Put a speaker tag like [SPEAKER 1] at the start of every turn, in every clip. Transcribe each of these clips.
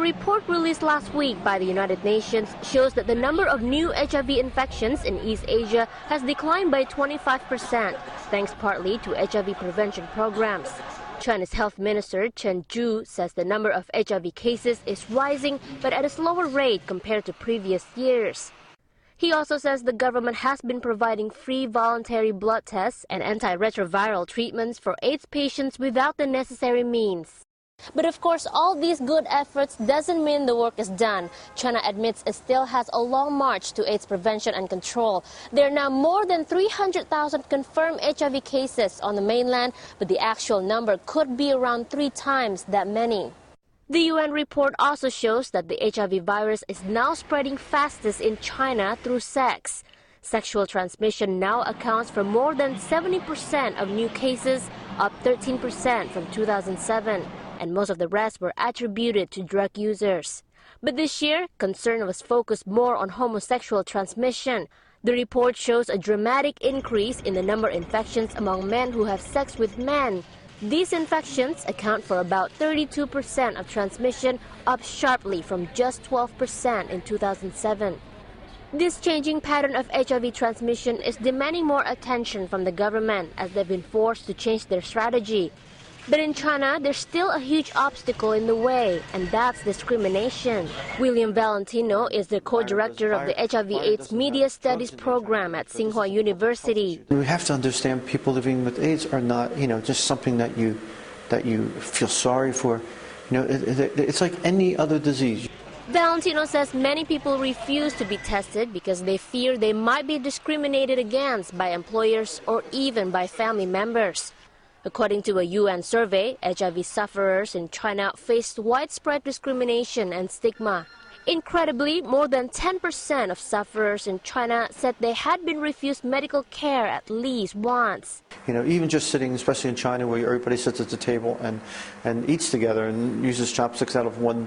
[SPEAKER 1] report released last week by the United Nations shows that the number of new HIV infections in East Asia has declined by 25%, thanks partly to HIV prevention programs. China's Health Minister Chen Zhu says the number of HIV cases is rising, but at a slower rate compared to previous years. He also says the government has been providing free voluntary blood tests and antiretroviral treatments for AIDS patients without the necessary means. But of course, all these good efforts doesn't mean the work is done. China admits it still has a long march to AIDS prevention and control. There are now more than 300,000 confirmed HIV cases on the mainland, but the actual number could be around 3 times that many. The UN report also shows that the HIV virus is now spreading fastest in China through sex. Sexual transmission now accounts for more than 70% of new cases, up 13% from 2007. And most of the rest were attributed to drug users. But this year, concern was focused more on homosexual transmission. The report shows a dramatic increase in the number of infections among men who have sex with men. These infections account for about 32% of transmission, up sharply from just 12% in 2007. This changing pattern of HIV transmission is demanding more attention from the government as they've been forced to change their strategy. But in China, there's still a huge obstacle in the way, and that's discrimination. William Valentino is the co-director of the HIV/AIDS Media Studies program at Tsinghua University.
[SPEAKER 2] We have to understand people living with AIDS are not, just something that you feel sorry for. It's like any other disease.
[SPEAKER 1] Valentino says many people refuse to be tested because they fear they might be discriminated against by employers or even by family members. According to a UN survey, HIV sufferers in China faced widespread discrimination and stigma. Incredibly, more than 10% of sufferers in China said they had been refused medical care at least once.
[SPEAKER 2] Even just sitting, especially in China, where everybody sits at the table and eats together and uses chopsticks out of one,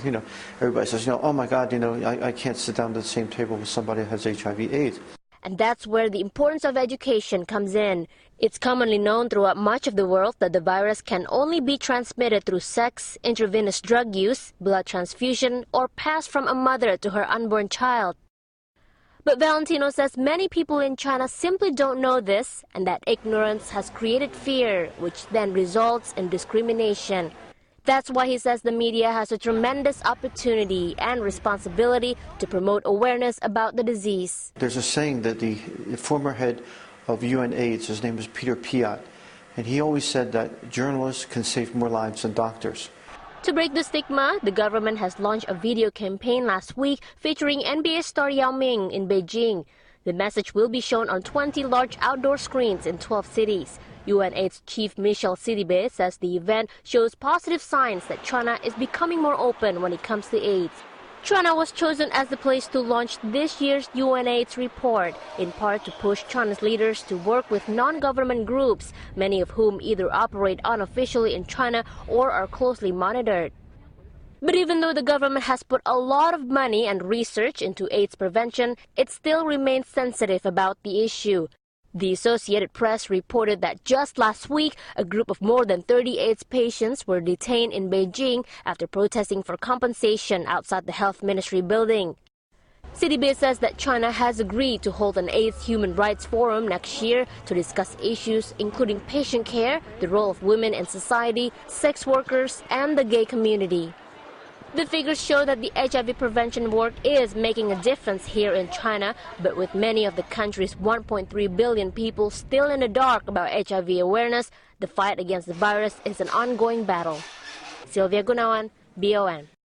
[SPEAKER 2] everybody says, oh my God, I can't sit down to the same table with somebody who has HIV/AIDS.
[SPEAKER 1] And that's where the importance of education comes in. It's commonly known throughout much of the world that the virus can only be transmitted through sex, intravenous drug use, blood transfusion, or passed from a mother to her unborn child. But Valentino says many people in China simply don't know this, and that ignorance has created fear, which then results in discrimination. That's why he says the media has a tremendous opportunity and responsibility to promote awareness about the disease.
[SPEAKER 2] There's a saying that the former head of UNAIDS, his name is Peter Piot, and he always said that journalists can save more lives than doctors.
[SPEAKER 1] To break the stigma, the government has launched a video campaign last week featuring NBA star Yao Ming in Beijing. The message will be shown on 20 large outdoor screens in 12 cities. UNAIDS chief Michel Sidibe says the event shows positive signs that China is becoming more open when it comes to AIDS. China was chosen as the place to launch this year's UNAIDS report, in part to push China's leaders to work with non-government groups, many of whom either operate unofficially in China or are closely monitored. But even though the government has put a lot of money and research into AIDS prevention, it still remains sensitive about the issue. The Associated Press reported that just last week, a group of more than 30 AIDS patients were detained in Beijing after protesting for compensation outside the Health Ministry building. Sidibe says that China has agreed to hold an AIDS Human Rights Forum next year to discuss issues including patient care, the role of women in society, sex workers, and the gay community. The figures show that the HIV prevention work is making a difference here in China, but with many of the country's 1.3 billion people still in the dark about HIV awareness, the fight against the virus is an ongoing battle. Sylvia Gunawan, BON.